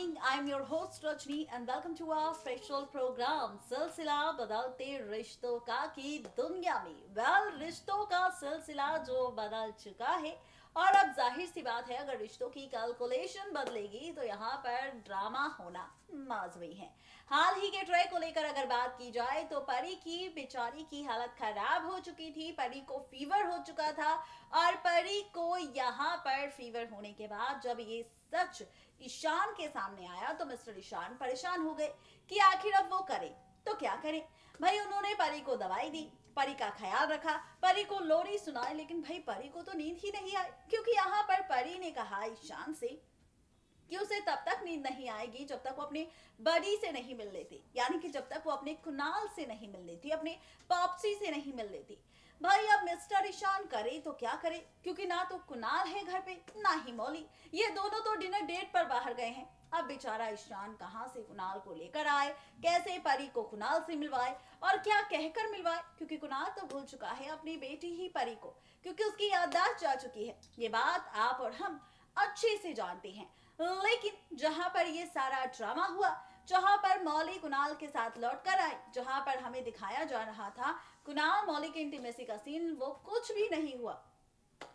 morning. I'm your host Rajni and welcome to our special program सिलसिला बदलते रिश्तों का की दुनिया में। रिश्तों का सिलसिला जो बदल चुका है और अब जाहिर सी बात है अगर रिश्तों की कैलकुलेशन बदलेगी तो यहाँ पर ड्रामा होना लाजमी है। हाल ही के ट्रैक को लेकर अगर बात की जाए तो परी की बेचारी की हालत खराब हो चुकी थी। परी को फीवर हो चुका था और परी को यहाँ पर फीवर होने के बाद जब ये सच ईशान के सामने आया तो मिस्टर ईशान परेशान हो गए कि आखिर अब वो करे तो क्या करें। भाई उन्होंने परी को दवाई दी, परी का ख्याल रखा, परी को लोरी सुनाई, लेकिन भाई परी को तो नींद ही नहीं आई क्योंकि यहाँ पर परी ने कहा ईशान से कि उसे तब तक नींद नहीं आएगी जब तक वो अपने बडी से नहीं मिल लेती, यानी कि जब तक वो अपने कुणाल से नहीं मिल लेती, अपने पॉप्सी से नहीं मिल लेती। भाई अब मिस्टर ईशान करे तो क्या करे क्योंकि ना तो कुणाल है घर पे ना ही मौली, ये दोनों तो डिनर डेट पर बाहर गए हैं। अब बेचारा ईशान कहां से कुणाल को लेकर आए, कैसे परी को कुणाल से मिलवाए और क्या कहकर मिलवाए, क्योंकि कुणाल तो भूल चुका है अपनी बेटी ही परी को, क्योंकि उसकी याददाश्त जा चुकी है। ये बात आप और हम अच्छे से जानते हैं। लेकिन जहां पर ये सारा ड्रामा हुआ, जहां पर मौली कुणाल के साथ लौट कर आए, जहां पर हमें दिखाया जा रहा था कुणाल मौली के इंटीमेसी का सीन, वो कुछ भी नहीं हुआ,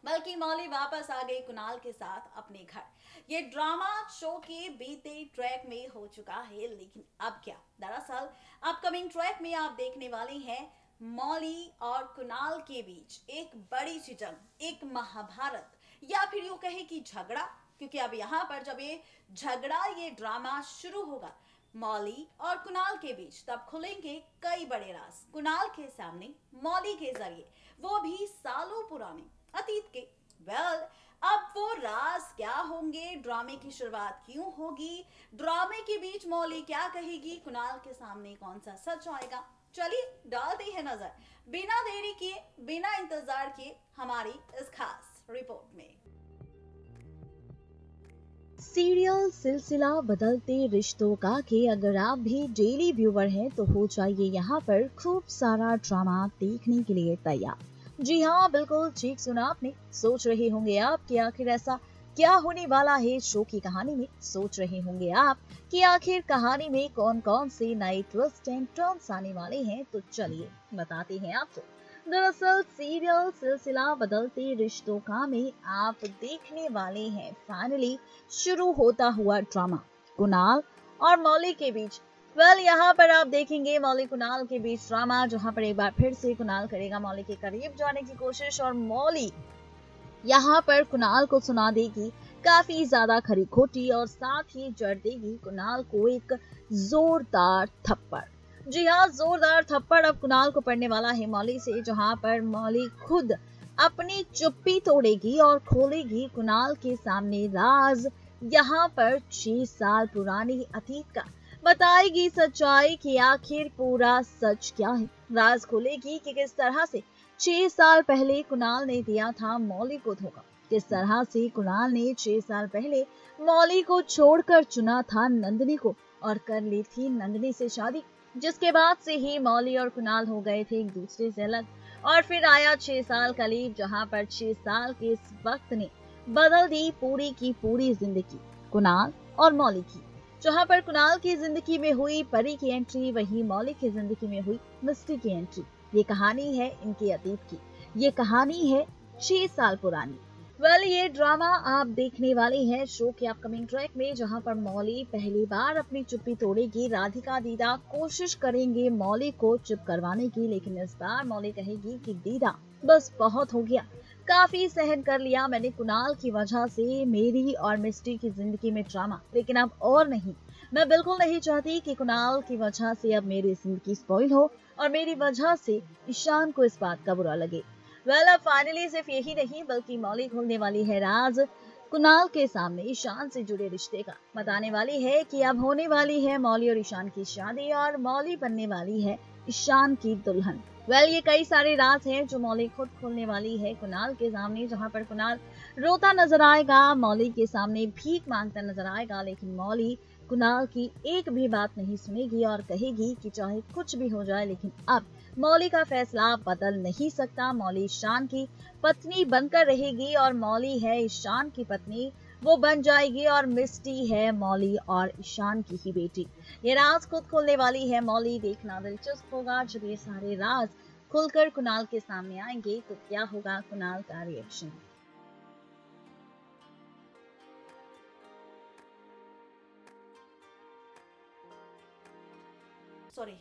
बल्कि मौली वापस आ गई कुणाल के साथ अपने घर। ये ड्रामा शो के बीते ट्रैक में हो चुका है, लेकिन अब क्या, दरअसल अपकमिंग ट्रैक में आप देखने वाले हैं मौली और कुणाल के बीच एक बड़ी सी जंग, एक महाभारत या फिर यूं कहे कि झगड़ा, क्योंकि अब यहाँ पर जब ये झगड़ा, ये ड्रामा शुरू होगा मौली और कुणाल के बीच, तब खुलेंगे कई बड़े राज कुणाल के सामने मौली के जरिए, वो भी सालों पुराने अतीत के। अब वो राज क्या होंगे, ड्रामे की शुरुआत क्यों होगी, ड्रामे के बीच मौली क्या कहेगी, कुणाल के सामने कौन सा सच आएगा, चलिए डालते हैं नजर बिना देरी किए, बिना इंतजार किए हमारी इस खास रिपोर्ट में। सीरियल सिलसिला बदलते रिश्तों का के अगर आप भी डेली व्यूवर हैं तो हो जाइए यहाँ पर खूब सारा ड्रामा देखने के लिए तैयार। जी हाँ, बिल्कुल ठीक सुना आपने। सोच रहे होंगे आप कि आखिर ऐसा क्या होने वाला है शो की कहानी में, सोच रहे होंगे आप कि आखिर कहानी में कौन कौन से नए ट्विस्ट एंड टर्न्स आने वाले हैं, तो चलिए बताते हैं आपको। दरअसल सीरियल सिलसिला बदलते रिश्तों का में आप देखने वाले हैं फाइनली शुरू होता हुआ ड्रामा कुणाल और मौली के बीच। यहाँ पर आप देखेंगे मौली कुणाल के बीच ड्रामा, जहां पर एक बार फिर से कुणाल करेगा मौली के करीब जाने की कोशिश और मौली यहाँ पर कुणाल को सुना देगी काफी ज्यादा खरी खोटी और साथ ही जड़ देगी कुणाल को एक जोरदार थप्पड़। जी हाँ, जोरदार थप्पड़ अब कुणाल को पड़ने वाला है मौली से, जहां पर मौली खुद अपनी चुप्पी तोड़ेगी और खोलेगी कुणाल के सामने राज, यहाँ पर 6 साल पुरानी अतीत का, बताएगी सच्चाई कि आखिर पूरा सच क्या है। राज खोलेगी कि किस तरह से 6 साल पहले कुणाल ने दिया था मौली को धोखा, किस तरह से कुणाल ने 6 साल पहले मौली को छोड़कर चुना था नंदिनी को और कर ली थी नंदिनी से शादी, जिसके बाद से ही मौली और कुणाल हो गए थे एक दूसरे से अलग। और फिर आया 6 साल का लीव, जहां पर 6 साल के इस वक्त ने बदल दी पूरी की पूरी जिंदगी कुणाल और मौली की। जहां पर कुणाल की जिंदगी में हुई परी की एंट्री, वहीं मौली की जिंदगी में हुई मिस्टी की एंट्री। ये कहानी है इनके अतीत की, ये कहानी है 6 साल पुरानी। ये ड्रामा आप देखने वाले हैं शो के अपकमिंग ट्रैक में, जहां पर मौली पहली बार अपनी चुप्पी तोड़ेगी। राधिका दीदा कोशिश करेंगे मौली को चुप करवाने की, लेकिन इस बार मौली कहेगी कि दीदा बस बहुत हो गया, काफी सहन कर लिया मैंने कुणाल की वजह से, मेरी और मिस्टी की जिंदगी में ड्रामा, लेकिन अब और नहीं। मैं बिल्कुल नहीं चाहती कि कुणाल की वजह से अब मेरी जिंदगी स्पॉइल हो और मेरी वजह से ईशान को इस बात का बुरा लगे। अब फाइनली सिर्फ यही नहीं बल्कि मौली खोलने वाली है राज कुणाल के सामने ईशान से जुड़े रिश्ते का, बताने वाली है कि अब होने वाली है मौली और ईशान की शादी और मौली बनने वाली है ईशान की दुल्हन। ये कई सारे राज हैं जो मौली खुद खोलने वाली है कुणाल के सामने, जहां पर कुणाल रोता नजर आएगा, मौली के सामने भीख मांगता नजर आएगा, लेकिन मौली कुणाल की एक भी बात नहीं सुनेगी और कहेगी कि चाहे कुछ भी हो जाए, लेकिन अब मौली का फैसला बदल नहीं सकता। मौली ईशान की पत्नी बनकर रहेगी और मौली है ईशान की पत्नी वो बन जाएगी और मिस्टी है मौली और ईशान की ही बेटी। ये राज खुद खोलने वाली है मौली। देखना दिलचस्प होगा जब ये सारे राज खुलकर कुणाल के सामने आएंगे तो क्या होगा कुणाल का रिएक्शन। सॉरी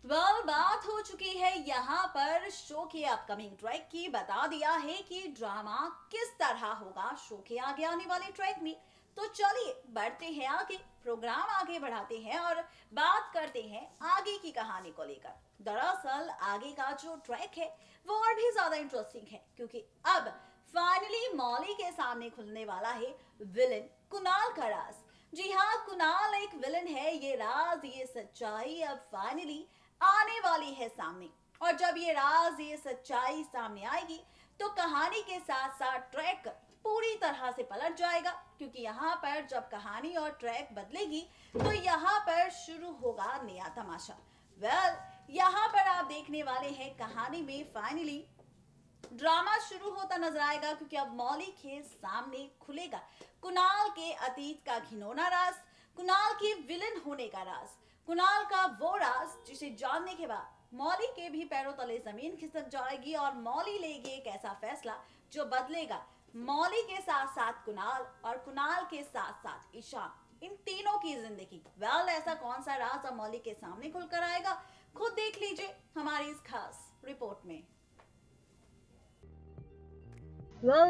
वेल बात हो चुकी है यहाँ पर शो के अपकमिंग ट्रैक की। बता दिया है कि ड्रामा किस तरह होगा शो के आगे आने वाले ट्रैक में। तो चलिए बढ़ते हैं आगे, प्रोग्राम आगे बढ़ाते हैं और बात करते हैं आगे की कहानी को लेकर। दरअसल आगे का जो ट्रैक है वो और भी ज्यादा इंटरेस्टिंग है, क्योंकि अब फाइनली मौली के सामने खुलने वाला है विलन कुणाल का राज। जी हाँ, कुणाल एक विलन है, ये राज ये सच्चाई अब फाइनली आने वाली है सामने। और जब ये राज ये सच्चाई सामने आएगी तो कहानी के साथ साथ ट्रैक पूरी तरह से पलट जाएगा, क्योंकि यहाँ पर जब कहानी और ट्रैक बदलेगी तो यहाँ पर शुरू होगा नया तमाशा। यहाँ पर आप देखने वाले हैं कहानी में फाइनली ड्रामा शुरू होता नजर आएगा, क्योंकि अब मौली के सामने खुलेगा कुणाल के अतीत का घिनौना राज, कुणाल के विलन होने का राज, कुणाल का वो राज जिसे जानने के बाद मौली के भी पैरों तले जमीन खिसक जाएगी और मौली लेगी एक ऐसा फैसला जो बदलेगा मौली के साथ साथ कुणाल और कुणाल के साथ साथ ईशान, इन तीनों की जिंदगी। ऐसा कौन सा राज अब मौली के सामने खुलकर आएगा, खुद देख लीजिए हमारी इस खास रिपोर्ट में।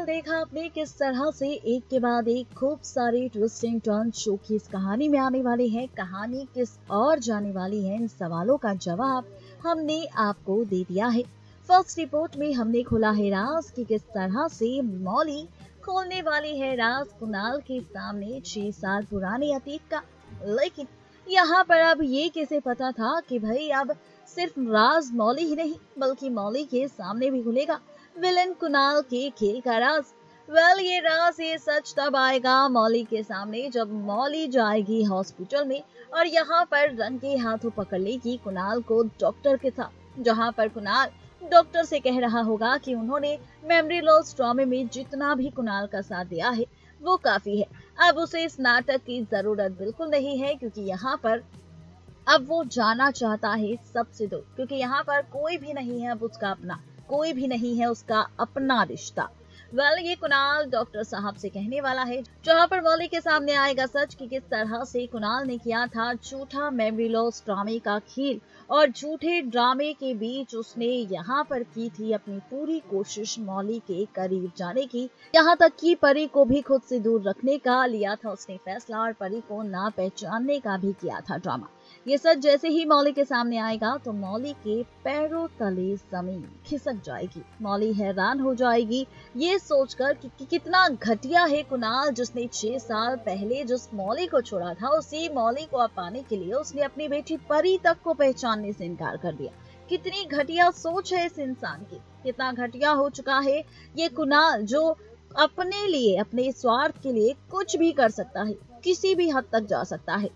देखा आपने किस तरह से एक के बाद एक खूब सारे ट्विस्टिंग टर्न शो की इस कहानी में आने वाले हैं। कहानी किस और जाने वाली है, इन सवालों का जवाब हमने आपको दे दिया है। फर्स्ट रिपोर्ट में हमने खोला है राज कि किस तरह से मौली खोलने वाली है राज कुणाल के सामने 6 साल पुराने अतीत का। लेकिन यहाँ पर अब ये किसे पता था कि भाई अब सिर्फ राज मौली ही नहीं बल्कि मौली के सामने भी खुलेगा विलन कुणाल के खेल का राज। ये राज ये सच तब आएगा मौली के सामने जब मौली जाएगी हॉस्पिटल में और यहाँ पर रंगे हाथों पकड़ लेगी कुणाल को डॉक्टर के साथ, जहाँ पर कुणाल डॉक्टर से कह रहा होगा कि उन्होंने मेमोरी लॉस ट्रॉमे में जितना भी कुणाल का साथ दिया है वो काफी है, अब उसे इस नाटक की जरूरत बिल्कुल नहीं है, क्योंकि यहाँ पर अब वो जाना चाहता है सबसे दूर, क्योंकि यहाँ पर कोई भी नहीं है अब उसका अपना, कोई भी नहीं है उसका अपना रिश्ता। ये कुणाल डॉक्टर साहब से कहने वाला है, जहाँ पर मौली के सामने आएगा सच कि किस तरह से कुणाल ने किया था झूठा मेमोरी लॉस ड्रामे का खेल और झूठे ड्रामे के बीच उसने यहाँ पर की थी अपनी पूरी कोशिश मौली के करीब जाने की, यहाँ तक कि परी को भी खुद से दूर रखने का लिया था उसने फैसला और परी को ना पहचानने का भी किया था ड्रामा। ये सच जैसे ही मौली के सामने आएगा तो मौली के पैरों तले जमीन खिसक जाएगी। मौली हैरान हो जाएगी ये सोचकर कि कितना घटिया है कुणाल, जिसने 6 साल पहले जिस मौली को छोड़ा था उसी मौली को पाने के लिए उसने अपनी बेटी परी तक को पहचानने से इनकार कर दिया। कितनी घटिया सोच है इस इंसान की, कितना घटिया हो चुका है ये कुणाल, जो अपने लिए अपने स्वार्थ के लिए कुछ भी कर सकता है, किसी भी हद तक जा सकता है।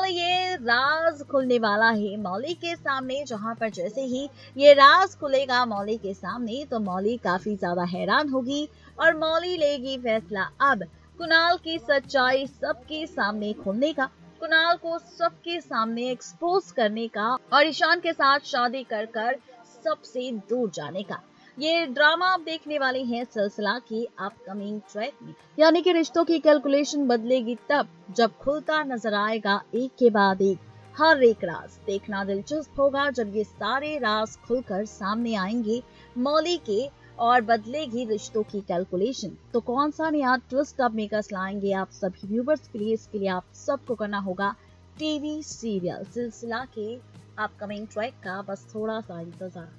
ये राज खुलने वाला है मौली के सामने, जहां पर जैसे ही ये राज खुलेगा मौली के सामने तो मौली काफी ज्यादा हैरान होगी और मौली लेगी फैसला अब कुणाल की सच्चाई सबके सामने खोलने का, कुणाल को सबके सामने एक्सपोज करने का और ईशान के साथ शादी कर कर सबसे दूर जाने का। ये ड्रामा आप देखने वाले हैं सिलसिला की अपकमिंग ट्रैक में, यानी कि रिश्तों की कैलकुलेशन बदलेगी तब जब खुलता नजर आएगा एक के बाद एक हर एक राज। देखना दिलचस्प होगा जब ये सारे राज खुलकर सामने आएंगे मौली के और बदलेगी रिश्तों की कैलकुलेशन। तो कौन सा नया ट्विस्ट अब मेकर्स लाएंगे आप सभी व्यूवर्स के लिए, इसके लिए आप सबको करना होगा टीवी सीरियल सिलसिला के अपकमिंग ट्रैक का बस थोड़ा सा इंतजार।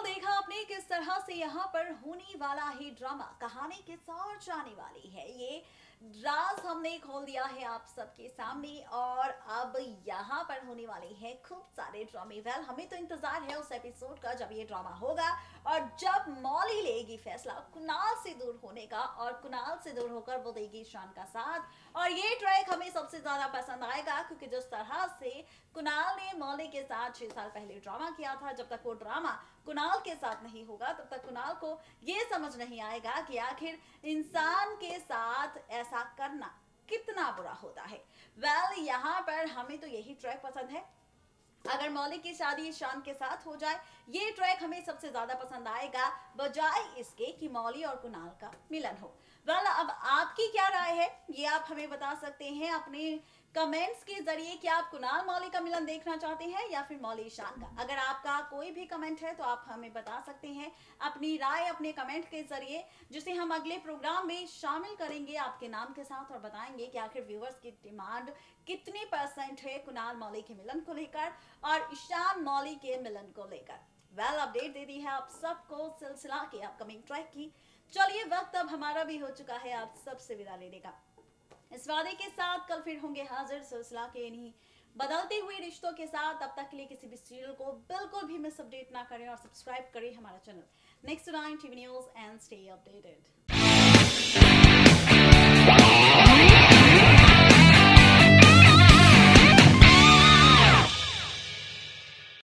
देखा आपने किस तरह से यहाँ पर होने वाला है ड्रामा, कहानी किस और जाने वाली है, ये राज हमने खोल दिया है आप सबके सामने और अब यहाँ पर होने वाले हैं खूब सारे ड्रामे। हमें तो इंतजार है उस एपिसोड का जब ये ड्रामा होगा और जब मौली लेगी फैसला कुणाल से दूर होने का और कुणाल से दूर होकर वो देगी ईशान का साथ। और ये ट्रैक हमें सबसे ज्यादा पसंद आएगा क्योंकि जिस तरह से कुणाल ने मौली के साथ 6 साल पहले ड्रामा किया था, जब तक वो ड्रामा कुणाल के साथ नहीं होगा तब तक कुणाल को ये समझ नहीं आएगा कि आखिर इंसान के साथ ऐसा करना कितना बुरा होता है। वेल यहाँ पर हमें तो यही ट्रैक पसंद है। अगर मौली की शादी ईशान के साथ हो जाए, ये ट्रैक हमें सबसे ज्यादा पसंद आएगा बजाय इसके कि मौली और कुणाल का मिलन हो। वेल अब आपकी क्या राय है ये आप हमें बता सकते हैं अपने कमेंट्स के जरिए। क्या आप कुणाल मौली का मिलन देखना चाहते हैं या फिर मौली ईशान का? अगर आपका कोई भी कमेंट है तो आप हमें बता सकते हैं अपनी राय अपने कमेंट के जरिए, जिसे हम अगले प्रोग्राम में शामिल करेंगे आपके नाम के साथ और बताएंगे कि आखिर व्यूअर्स की डिमांड कितनी % है कुणाल मौली के मिलन को लेकर और ईशान मौली के मिलन को लेकर। वेल अपडेट दे दी है आप सबको सिलसिला के अपकमिंग ट्रैक की। चलिए वक्त अब हमारा भी हो चुका है आप सबसे विदा लेने का। इस वादे के साथ कल फिर होंगे हाजिर सिलसिला के इन्हीं बदलते हुए रिश्तों के साथ। तब तक के लिए किसी भी सीरियल को बिल्कुल भी मिस अपडेट ना करें और सब्सक्राइब करें हमारा channel next 9 TV news and stay updated.